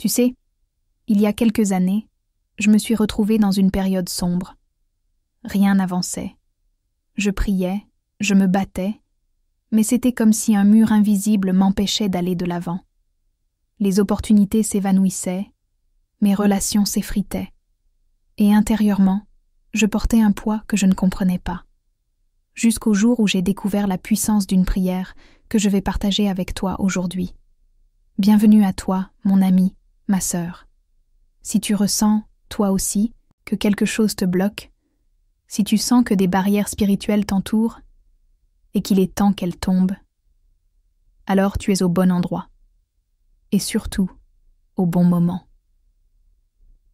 Tu sais, il y a quelques années, je me suis retrouvée dans une période sombre. Rien n'avançait. Je priais, je me battais, mais c'était comme si un mur invisible m'empêchait d'aller de l'avant. Les opportunités s'évanouissaient, mes relations s'effritaient, et intérieurement, je portais un poids que je ne comprenais pas. Jusqu'au jour où j'ai découvert la puissance d'une prière que je vais partager avec toi aujourd'hui. Bienvenue à toi, mon ami, ma sœur. Si tu ressens, toi aussi, que quelque chose te bloque, si tu sens que des barrières spirituelles t'entourent et qu'il est temps qu'elles tombent, alors tu es au bon endroit. Et surtout, au bon moment.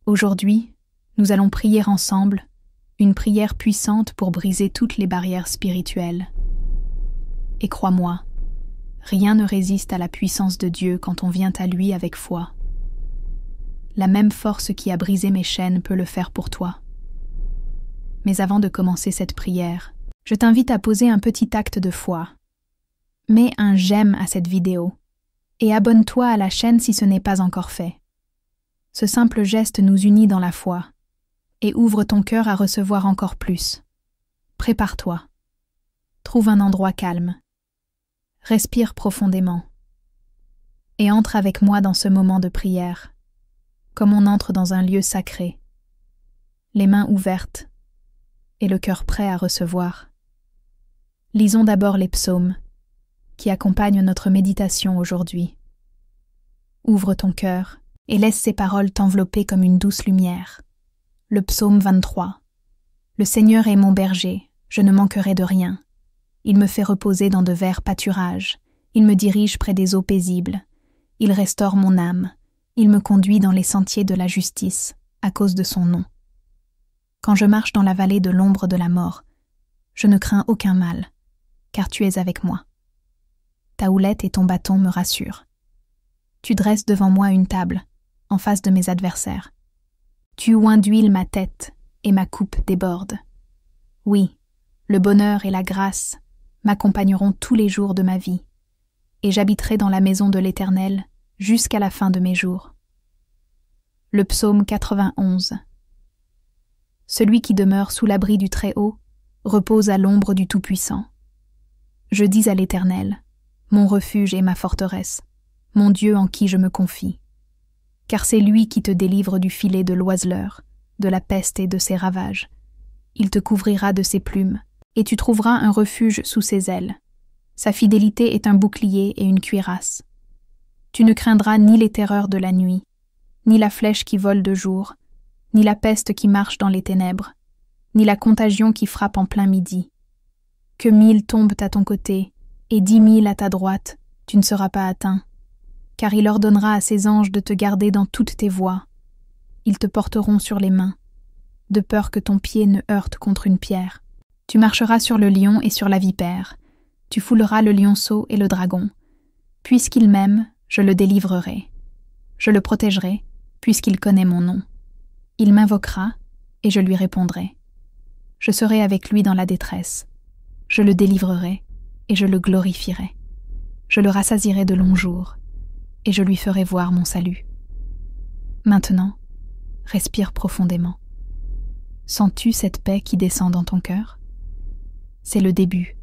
Aujourd'hui, nous allons prier ensemble une prière puissante pour briser toutes les barrières spirituelles. Et crois-moi, rien ne résiste à la puissance de Dieu quand on vient à lui avec foi. La même force qui a brisé mes chaînes peut le faire pour toi. Mais avant de commencer cette prière, je t'invite à poser un petit acte de foi. Mets un j'aime à cette vidéo et abonne-toi à la chaîne si ce n'est pas encore fait. Ce simple geste nous unit dans la foi et ouvre ton cœur à recevoir encore plus. Prépare-toi. Trouve un endroit calme. Respire profondément. Et entre avec moi dans ce moment de prière, comme on entre dans un lieu sacré, les mains ouvertes et le cœur prêt à recevoir. Lisons d'abord les psaumes qui accompagnent notre méditation aujourd'hui. Ouvre ton cœur et laisse ces paroles t'envelopper comme une douce lumière. Le psaume 23. Le Seigneur est mon berger, je ne manquerai de rien. Il me fait reposer dans de verts pâturages, il me dirige près des eaux paisibles, il restaure mon âme, il me conduit dans les sentiers de la justice, à cause de son nom. Quand je marche dans la vallée de l'ombre de la mort, je ne crains aucun mal, car tu es avec moi. Ta houlette et ton bâton me rassurent. Tu dresses devant moi une table, en face de mes adversaires. Tu oins d'huile ma tête, et ma coupe déborde. Oui, le bonheur et la grâce m'accompagneront tous les jours de ma vie, et j'habiterai dans la maison de l'Éternel jusqu'à la fin de mes jours. Le psaume 91. Celui qui demeure sous l'abri du Très-Haut repose à l'ombre du Tout-Puissant. Je dis à l'Éternel, mon refuge et ma forteresse, mon Dieu en qui je me confie. Car c'est lui qui te délivre du filet de l'oiseleur, de la peste et de ses ravages. Il te couvrira de ses plumes, et tu trouveras un refuge sous ses ailes. Sa fidélité est un bouclier et une cuirasse. Tu ne craindras ni les terreurs de la nuit, ni la flèche qui vole de jour, ni la peste qui marche dans les ténèbres, ni la contagion qui frappe en plein midi. Que 1000 tombent à ton côté, et 10 000 à ta droite, tu ne seras pas atteint. Car il ordonnera à ses anges de te garder dans toutes tes voies. Ils te porteront sur les mains, de peur que ton pied ne heurte contre une pierre. Tu marcheras sur le lion et sur la vipère. Tu fouleras le lionceau et le dragon. Puisqu'il m'aime, je le délivrerai. Je le protégerai, puisqu'il connaît mon nom. Il m'invoquera, et je lui répondrai. Je serai avec lui dans la détresse. Je le délivrerai, et je le glorifierai. Je le rassasierai de longs jours, et je lui ferai voir mon salut. Maintenant, respire profondément. Sens-tu cette paix qui descend dans ton cœur? C'est le début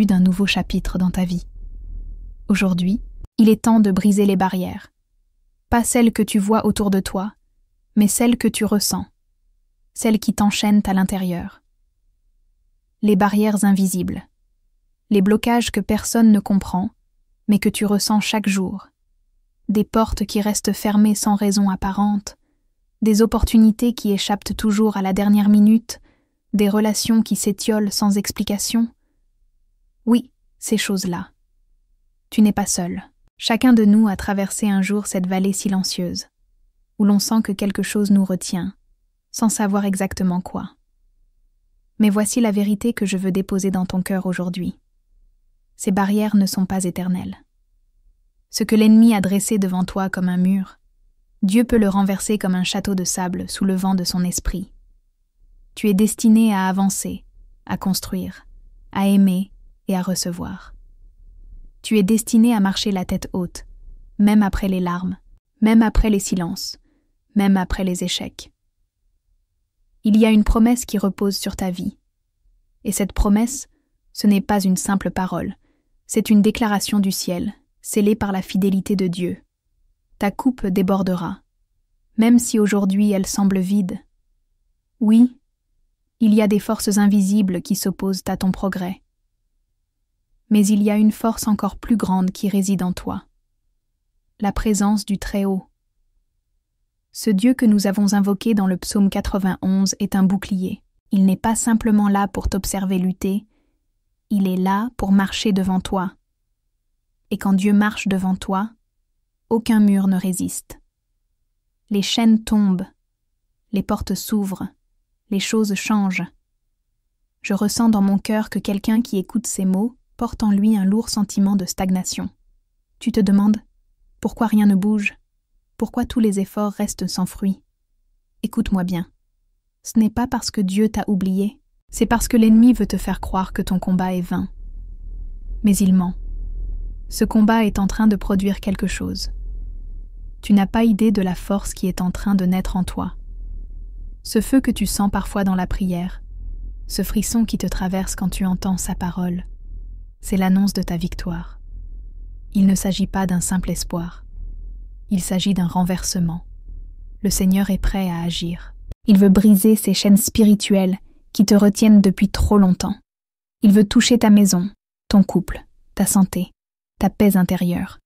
d'un nouveau chapitre dans ta vie. Aujourd'hui, il est temps de briser les barrières. Pas celles que tu vois autour de toi, mais celles que tu ressens, celles qui t'enchaînent à l'intérieur. Les barrières invisibles, les blocages que personne ne comprend, mais que tu ressens chaque jour, des portes qui restent fermées sans raison apparente, des opportunités qui échappent toujours à la dernière minute, des relations qui s'étiolent sans explication. Oui, ces choses-là. Tu n'es pas seul. Chacun de nous a traversé un jour cette vallée silencieuse, où l'on sent que quelque chose nous retient, sans savoir exactement quoi. Mais voici la vérité que je veux déposer dans ton cœur aujourd'hui. Ces barrières ne sont pas éternelles. Ce que l'ennemi a dressé devant toi comme un mur, Dieu peut le renverser comme un château de sable sous le vent de son esprit. Tu es destiné à avancer, à construire, à aimer et à recevoir. Tu es destiné à marcher la tête haute, même après les larmes, même après les silences, même après les échecs. Il y a une promesse qui repose sur ta vie. Et cette promesse, ce n'est pas une simple parole, c'est une déclaration du ciel, scellée par la fidélité de Dieu. Ta coupe débordera, même si aujourd'hui elle semble vide. Oui, il y a des forces invisibles qui s'opposent à ton progrès. Mais il y a une force encore plus grande qui réside en toi. La présence du Très-Haut. Ce Dieu que nous avons invoqué dans le psaume 91 est un bouclier. Il n'est pas simplement là pour t'observer lutter, il est là pour marcher devant toi. Et quand Dieu marche devant toi, aucun mur ne résiste. Les chaînes tombent, les portes s'ouvrent, les choses changent. Je ressens dans mon cœur que quelqu'un qui écoute ces mots porte en lui un lourd sentiment de stagnation. Tu te demandes pourquoi rien ne bouge, pourquoi tous les efforts restent sans fruit. Écoute-moi bien. Ce n'est pas parce que Dieu t'a oublié, c'est parce que l'ennemi veut te faire croire que ton combat est vain. Mais il ment. Ce combat est en train de produire quelque chose. Tu n'as pas idée de la force qui est en train de naître en toi. Ce feu que tu sens parfois dans la prière, ce frisson qui te traverse quand tu entends sa parole, c'est l'annonce de ta victoire. Il ne s'agit pas d'un simple espoir. Il s'agit d'un renversement. Le Seigneur est prêt à agir. Il veut briser ces chaînes spirituelles qui te retiennent depuis trop longtemps. Il veut toucher ta maison, ton couple, ta santé, ta paix intérieure.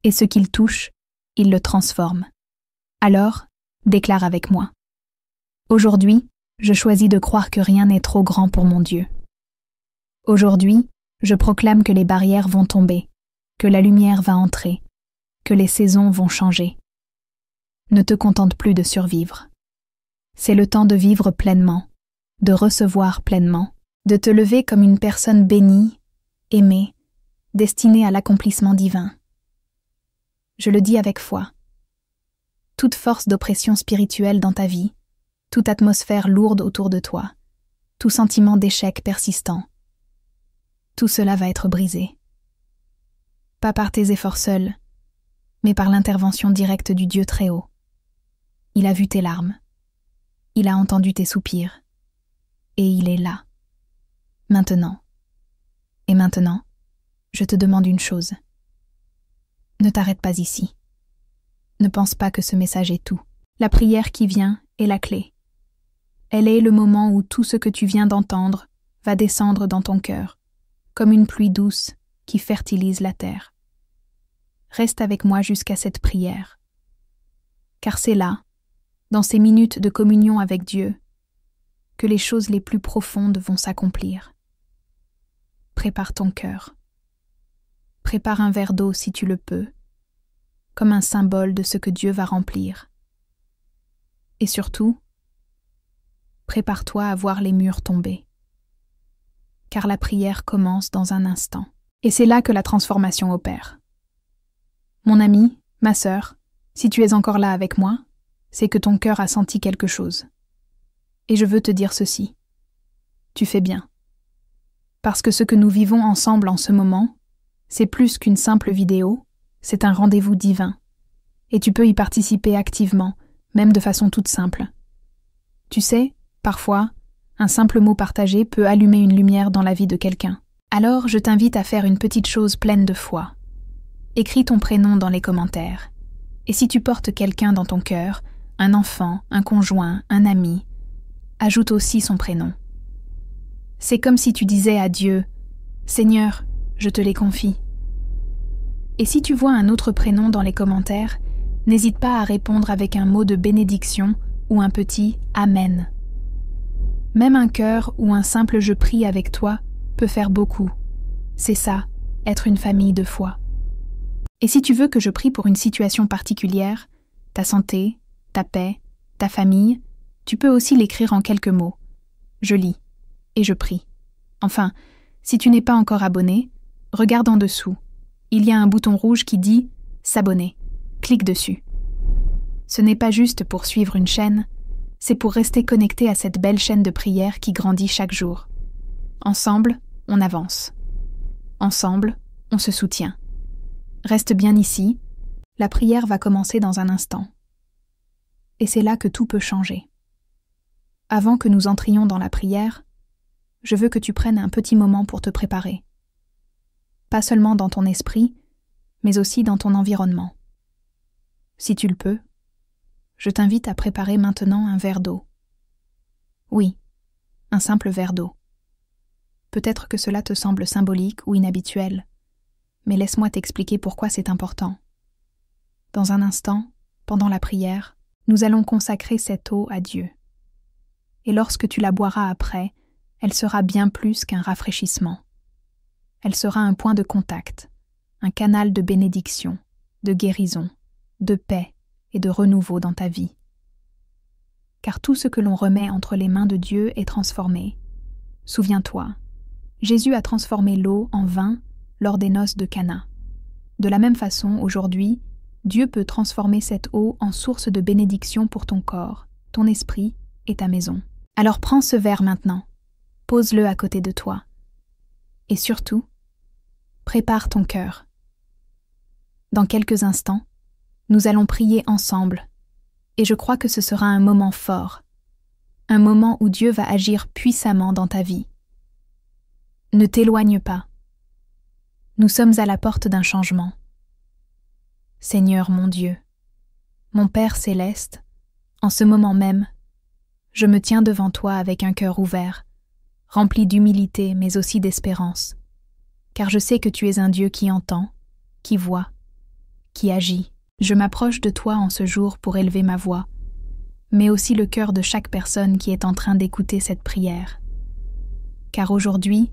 Et ce qu'il touche, il le transforme. Alors, déclare avec moi. Aujourd'hui, je choisis de croire que rien n'est trop grand pour mon Dieu. Aujourd'hui, je proclame que les barrières vont tomber, que la lumière va entrer, que les saisons vont changer. Ne te contente plus de survivre. C'est le temps de vivre pleinement, de recevoir pleinement, de te lever comme une personne bénie, aimée, destinée à l'accomplissement divin. Je le dis avec foi. Toute force d'oppression spirituelle dans ta vie, toute atmosphère lourde autour de toi, tout sentiment d'échec persistant, tout cela va être brisé. Pas par tes efforts seuls, mais par l'intervention directe du Dieu Très-Haut. Il a vu tes larmes. Il a entendu tes soupirs. Et il est là. Maintenant. Et maintenant, je te demande une chose. Ne t'arrête pas ici. Ne pense pas que ce message est tout. La prière qui vient est la clé. Elle est le moment où tout ce que tu viens d'entendre va descendre dans ton cœur, comme une pluie douce qui fertilise la terre. Reste avec moi jusqu'à cette prière. Car c'est là, dans ces minutes de communion avec Dieu, que les choses les plus profondes vont s'accomplir. Prépare ton cœur. Prépare un verre d'eau si tu le peux, comme un symbole de ce que Dieu va remplir. Et surtout, prépare-toi à voir les murs tomber. Car la prière commence dans un instant. Et c'est là que la transformation opère. Mon ami, ma sœur, si tu es encore là avec moi, c'est que ton cœur a senti quelque chose. Et je veux te dire ceci. Tu fais bien. Parce que ce que nous vivons ensemble en ce moment, c'est plus qu'une simple vidéo, c'est un rendez-vous divin. Et tu peux y participer activement, même de façon toute simple. Tu sais, parfois, un simple mot partagé peut allumer une lumière dans la vie de quelqu'un. Alors, je t'invite à faire une petite chose pleine de foi. Écris ton prénom dans les commentaires. Et si tu portes quelqu'un dans ton cœur, un enfant, un conjoint, un ami, ajoute aussi son prénom. C'est comme si tu disais à Dieu, « Seigneur, je te les confie. » Et si tu vois un autre prénom dans les commentaires, n'hésite pas à répondre avec un mot de bénédiction ou un petit « Amen ». Même un cœur ou un simple « Je prie avec toi » peut faire beaucoup. C'est ça, être une famille de foi. Et si tu veux que je prie pour une situation particulière, ta santé, ta paix, ta famille, tu peux aussi l'écrire en quelques mots. Je lis et je prie. Enfin, si tu n'es pas encore abonné, regarde en dessous. Il y a un bouton rouge qui dit « S'abonner ». Clique dessus. Ce n'est pas juste pour suivre une chaîne, c'est pour rester connecté à cette belle chaîne de prière qui grandit chaque jour. Ensemble, on avance. Ensemble, on se soutient. Reste bien ici. La prière va commencer dans un instant. Et c'est là que tout peut changer. Avant que nous entrions dans la prière, je veux que tu prennes un petit moment pour te préparer. Pas seulement dans ton esprit, mais aussi dans ton environnement. Si tu le peux, je t'invite à préparer maintenant un verre d'eau. Oui, un simple verre d'eau. Peut-être que cela te semble symbolique ou inhabituel, mais laisse-moi t'expliquer pourquoi c'est important. Dans un instant, pendant la prière, nous allons consacrer cette eau à Dieu. Et lorsque tu la boiras après, elle sera bien plus qu'un rafraîchissement. Elle sera un point de contact, un canal de bénédiction, de guérison, de paix et de renouveau dans ta vie. Car tout ce que l'on remet entre les mains de Dieu est transformé. Souviens-toi, Jésus a transformé l'eau en vin lors des noces de Cana. De la même façon, aujourd'hui, Dieu peut transformer cette eau en source de bénédiction pour ton corps, ton esprit et ta maison. Alors prends ce verre maintenant, pose-le à côté de toi. Et surtout, prépare ton cœur. Dans quelques instants, nous allons prier ensemble, et je crois que ce sera un moment fort, un moment où Dieu va agir puissamment dans ta vie. Ne t'éloigne pas. Nous sommes à la porte d'un changement. Seigneur mon Dieu, mon Père céleste, en ce moment même, je me tiens devant toi avec un cœur ouvert, rempli d'humilité mais aussi d'espérance, car je sais que tu es un Dieu qui entend, qui voit, qui agit. Je m'approche de toi en ce jour pour élever ma voix, mais aussi le cœur de chaque personne qui est en train d'écouter cette prière. Car aujourd'hui,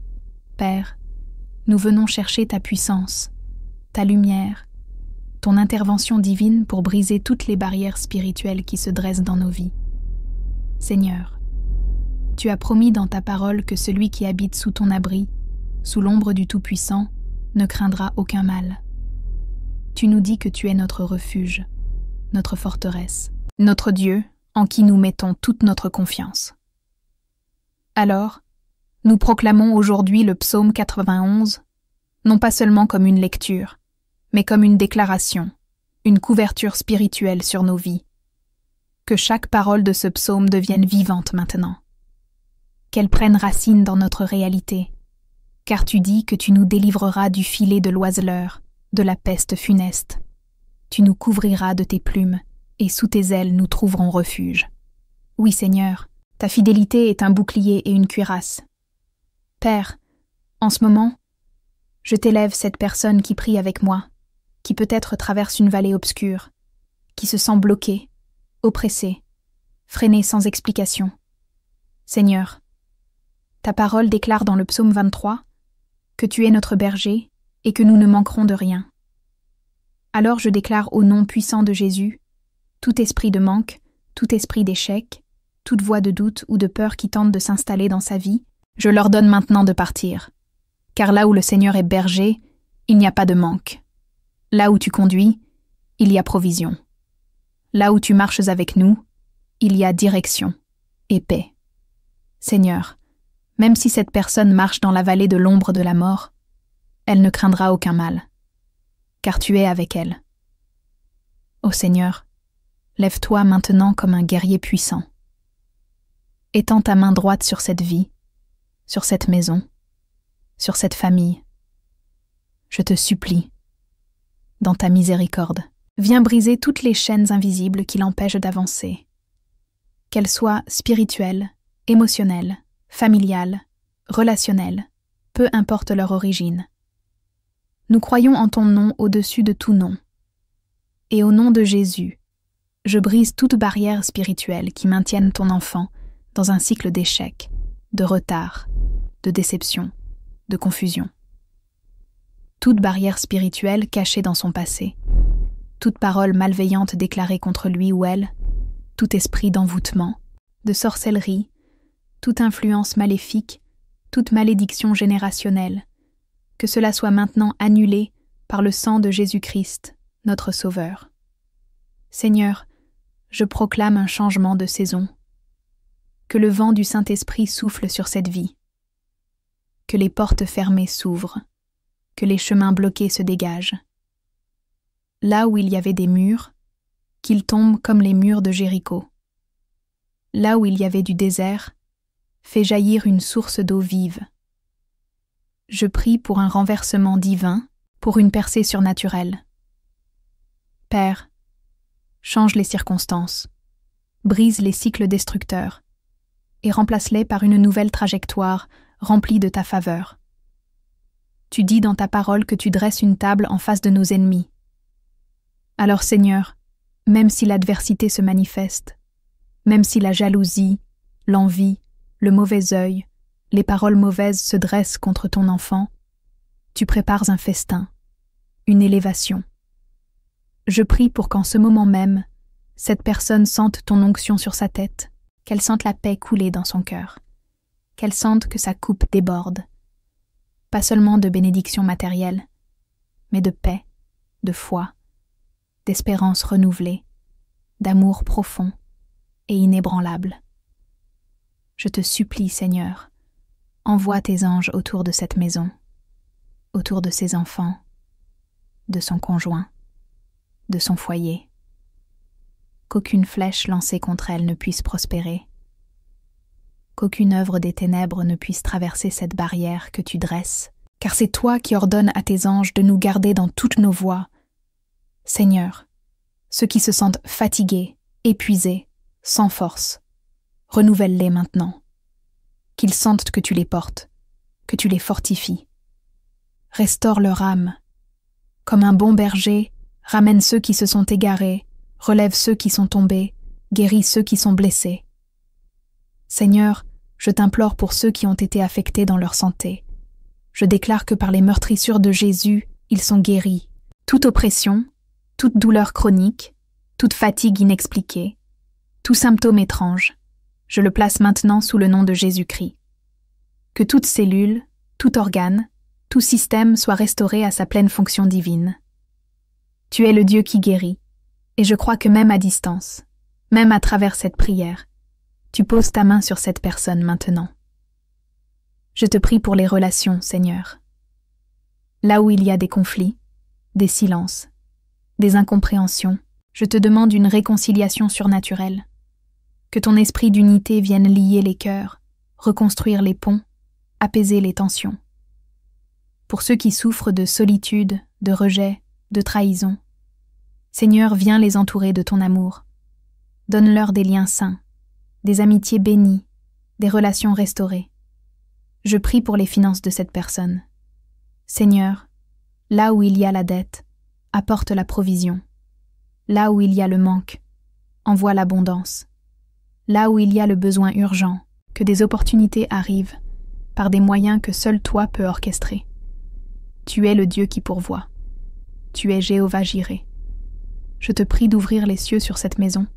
Père, nous venons chercher ta puissance, ta lumière, ton intervention divine pour briser toutes les barrières spirituelles qui se dressent dans nos vies. Seigneur, tu as promis dans ta parole que celui qui habite sous ton abri, sous l'ombre du Tout-Puissant, ne craindra aucun mal. Tu nous dis que tu es notre refuge, notre forteresse, notre Dieu en qui nous mettons toute notre confiance. Alors, nous proclamons aujourd'hui le psaume 91, non pas seulement comme une lecture, mais comme une déclaration, une couverture spirituelle sur nos vies. Que chaque parole de ce psaume devienne vivante maintenant. Qu'elle prenne racine dans notre réalité, car tu dis que tu nous délivreras du filet de l'oiseleur, de la peste funeste. Tu nous couvriras de tes plumes, et sous tes ailes nous trouverons refuge. Oui, Seigneur, ta fidélité est un bouclier et une cuirasse. Père, en ce moment, je t'élève cette personne qui prie avec moi, qui peut-être traverse une vallée obscure, qui se sent bloquée, oppressée, freinée sans explication. Seigneur, ta parole déclare dans le psaume 23 que tu es notre berger et que nous ne manquerons de rien. Alors je déclare au nom puissant de Jésus, tout esprit de manque, tout esprit d'échec, toute voix de doute ou de peur qui tente de s'installer dans sa vie, je leur donne maintenant de partir. Car là où le Seigneur est berger, il n'y a pas de manque. Là où tu conduis, il y a provision. Là où tu marches avec nous, il y a direction et paix. Seigneur, même si cette personne marche dans la vallée de l'ombre de la mort, elle ne craindra aucun mal, car tu es avec elle. Ô Seigneur, lève-toi maintenant comme un guerrier puissant. Étends ta main droite sur cette vie, sur cette maison, sur cette famille. Je te supplie, dans ta miséricorde, viens briser toutes les chaînes invisibles qui l'empêchent d'avancer. Qu'elles soient spirituelles, émotionnelles, familiales, relationnelles, peu importe leur origine. Nous croyons en ton nom au-dessus de tout nom. Et au nom de Jésus, je brise toute barrière spirituelle qui maintienne ton enfant dans un cycle d'échecs, de retard, de déception, de confusion. Toute barrière spirituelle cachée dans son passé, toute parole malveillante déclarée contre lui ou elle, tout esprit d'envoûtement, de sorcellerie, toute influence maléfique, toute malédiction générationnelle, que cela soit maintenant annulé par le sang de Jésus-Christ, notre Sauveur. Seigneur, je proclame un changement de saison. Que le vent du Saint-Esprit souffle sur cette vie. Que les portes fermées s'ouvrent. Que les chemins bloqués se dégagent. là où il y avait des murs, qu'ils tombent comme les murs de Jéricho. Là où il y avait du désert, fais jaillir une source d'eau vive. Je prie pour un renversement divin, pour une percée surnaturelle. Père, change les circonstances, brise les cycles destructeurs, et remplace-les par une nouvelle trajectoire remplie de ta faveur. Tu dis dans ta parole que tu dresses une table en face de nos ennemis. Alors Seigneur, même si l'adversité se manifeste, même si la jalousie, l'envie, le mauvais œil, les paroles mauvaises se dressent contre ton enfant, tu prépares un festin, une élévation. Je prie pour qu'en ce moment même, cette personne sente ton onction sur sa tête, qu'elle sente la paix couler dans son cœur, qu'elle sente que sa coupe déborde, pas seulement de bénédictions matérielles, mais de paix, de foi, d'espérance renouvelée, d'amour profond et inébranlable. Je te supplie, Seigneur, envoie tes anges autour de cette maison, autour de ses enfants, de son conjoint, de son foyer. Qu'aucune flèche lancée contre elle ne puisse prospérer, qu'aucune œuvre des ténèbres ne puisse traverser cette barrière que tu dresses, car c'est toi qui ordonnes à tes anges de nous garder dans toutes nos voies. Seigneur, ceux qui se sentent fatigués, épuisés, sans force, renouvelle-les maintenant. Qu'ils sentent que tu les portes, que tu les fortifies. Restaure leur âme. Comme un bon berger, ramène ceux qui se sont égarés, relève ceux qui sont tombés, guéris ceux qui sont blessés. Seigneur, je t'implore pour ceux qui ont été affectés dans leur santé. Je déclare que par les meurtrissures de Jésus, ils sont guéris. Toute oppression, toute douleur chronique, toute fatigue inexpliquée, tout symptôme étrange, je le place maintenant sous le nom de Jésus-Christ. Que toute cellule, tout organe, tout système soit restauré à sa pleine fonction divine. Tu es le Dieu qui guérit, et je crois que même à distance, même à travers cette prière, tu poses ta main sur cette personne maintenant. Je te prie pour les relations, Seigneur. Là où il y a des conflits, des silences, des incompréhensions, je te demande une réconciliation surnaturelle. Que ton esprit d'unité vienne lier les cœurs, reconstruire les ponts, apaiser les tensions. Pour ceux qui souffrent de solitude, de rejet, de trahison, Seigneur, viens les entourer de ton amour. Donne-leur des liens sains, des amitiés bénies, des relations restaurées. Je prie pour les finances de cette personne. Seigneur, là où il y a la dette, apporte la provision. Là où il y a le manque, envoie l'abondance. Là où il y a le besoin urgent, que des opportunités arrivent, par des moyens que seul toi peux orchestrer. Tu es le Dieu qui pourvoit. Tu es Jéhovah Jireh. Je te prie d'ouvrir les cieux sur cette maison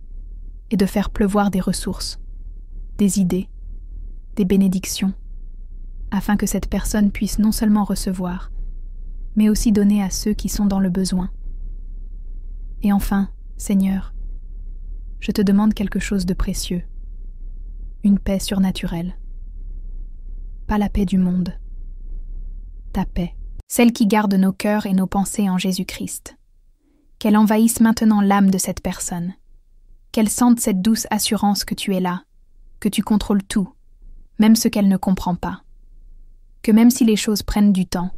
et de faire pleuvoir des ressources, des idées, des bénédictions, afin que cette personne puisse non seulement recevoir, mais aussi donner à ceux qui sont dans le besoin. Et enfin, Seigneur, je te demande quelque chose de précieux, une paix surnaturelle. Pas la paix du monde, ta paix, celle qui garde nos cœurs et nos pensées en Jésus-Christ. Qu'elle envahisse maintenant l'âme de cette personne, qu'elle sente cette douce assurance que tu es là, que tu contrôles tout, même ce qu'elle ne comprend pas. Que même si les choses prennent du temps,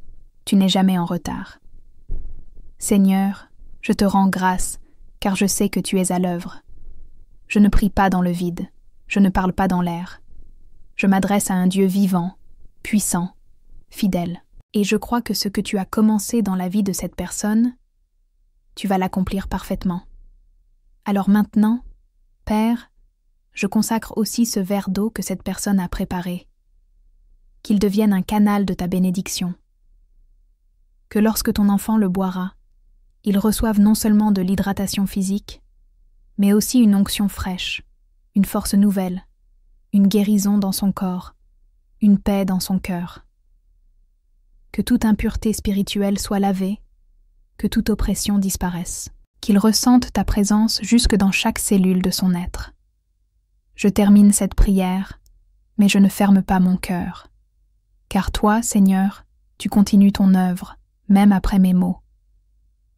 tu n'es jamais en retard. Seigneur, je te rends grâce, car je sais que tu es à l'œuvre. Je ne prie pas dans le vide, je ne parle pas dans l'air. Je m'adresse à un Dieu vivant, puissant, fidèle. Et je crois que ce que tu as commencé dans la vie de cette personne, tu vas l'accomplir parfaitement. Alors maintenant, Père, je consacre aussi ce verre d'eau que cette personne a préparé. Qu'il devienne un canal de ta bénédiction. Que lorsque ton enfant le boira, il reçoive non seulement de l'hydratation physique, mais aussi une onction fraîche, une force nouvelle, une guérison dans son corps, une paix dans son cœur. Que toute impureté spirituelle soit lavée, que toute oppression disparaisse, qu'il ressente ta présence jusque dans chaque cellule de son être. Je termine cette prière, mais je ne ferme pas mon cœur. Car toi, Seigneur, tu continues ton œuvre, même après mes mots.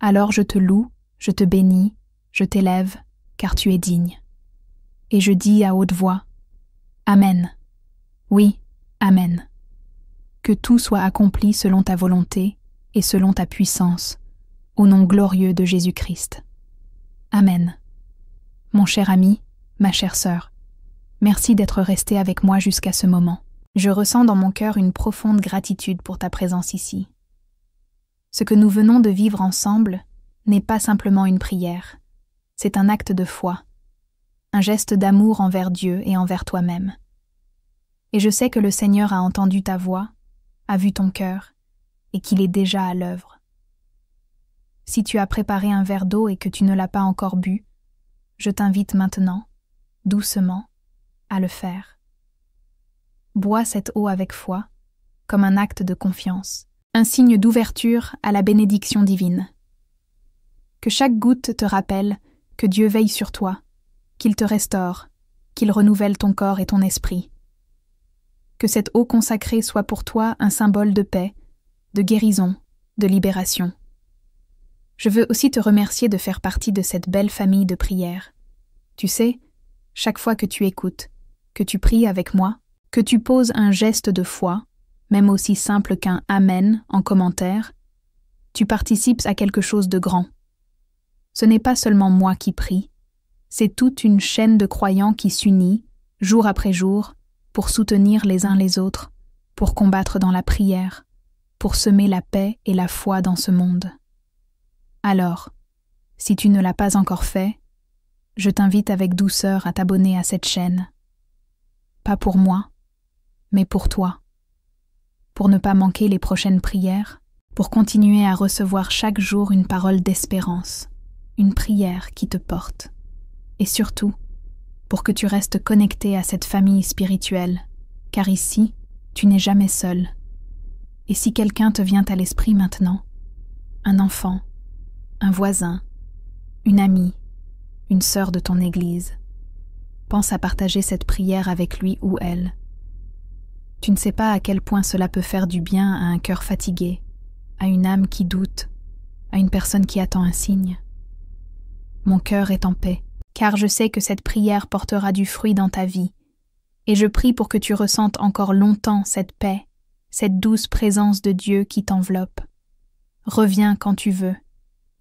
Alors je te loue Je te bénis, je t'élève, car tu es digne. Et je dis à haute voix, Amen. Oui, Amen. Que tout soit accompli selon ta volonté et selon ta puissance, au nom glorieux de Jésus-Christ. Amen. Mon cher ami, ma chère sœur, merci d'être resté avec moi jusqu'à ce moment. Je ressens dans mon cœur une profonde gratitude pour ta présence ici. Ce que nous venons de vivre ensemble n'est pas simplement une prière, c'est un acte de foi, un geste d'amour envers Dieu et envers toi-même. Et je sais que le Seigneur a entendu ta voix, a vu ton cœur, et qu'il est déjà à l'œuvre. Si tu as préparé un verre d'eau et que tu ne l'as pas encore bu, je t'invite maintenant, doucement, à le faire. Bois cette eau avec foi, comme un acte de confiance, un signe d'ouverture à la bénédiction divine. Que chaque goutte te rappelle que Dieu veille sur toi, qu'il te restaure, qu'il renouvelle ton corps et ton esprit. Que cette eau consacrée soit pour toi un symbole de paix, de guérison, de libération. Je veux aussi te remercier de faire partie de cette belle famille de prières. Tu sais, chaque fois que tu écoutes, que tu pries avec moi, que tu poses un geste de foi, même aussi simple qu'un « Amen » en commentaire, tu participes à quelque chose de grand. Ce n'est pas seulement moi qui prie, c'est toute une chaîne de croyants qui s'unit, jour après jour, pour soutenir les uns les autres, pour combattre dans la prière, pour semer la paix et la foi dans ce monde. Alors, si tu ne l'as pas encore fait, je t'invite avec douceur à t'abonner à cette chaîne. Pas pour moi, mais pour toi. Pour ne pas manquer les prochaines prières, pour continuer à recevoir chaque jour une parole d'espérance, une prière qui te porte. Et surtout, pour que tu restes connecté à cette famille spirituelle, car ici, tu n'es jamais seul. Et si quelqu'un te vient à l'esprit maintenant, un enfant, un voisin, une amie, une sœur de ton église, pense à partager cette prière avec lui ou elle. Tu ne sais pas à quel point cela peut faire du bien à un cœur fatigué, à une âme qui doute, à une personne qui attend un signe. Mon cœur est en paix, car je sais que cette prière portera du fruit dans ta vie, et je prie pour que tu ressentes encore longtemps cette paix, cette douce présence de Dieu qui t'enveloppe. Reviens quand tu veux,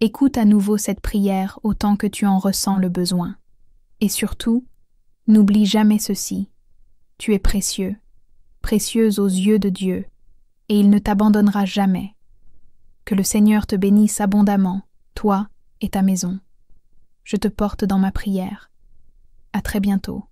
écoute à nouveau cette prière autant que tu en ressens le besoin. Et surtout, n'oublie jamais ceci, tu es précieux, précieuse aux yeux de Dieu, et il ne t'abandonnera jamais. Que le Seigneur te bénisse abondamment, toi et ta maison. Je te porte dans ma prière. À très bientôt.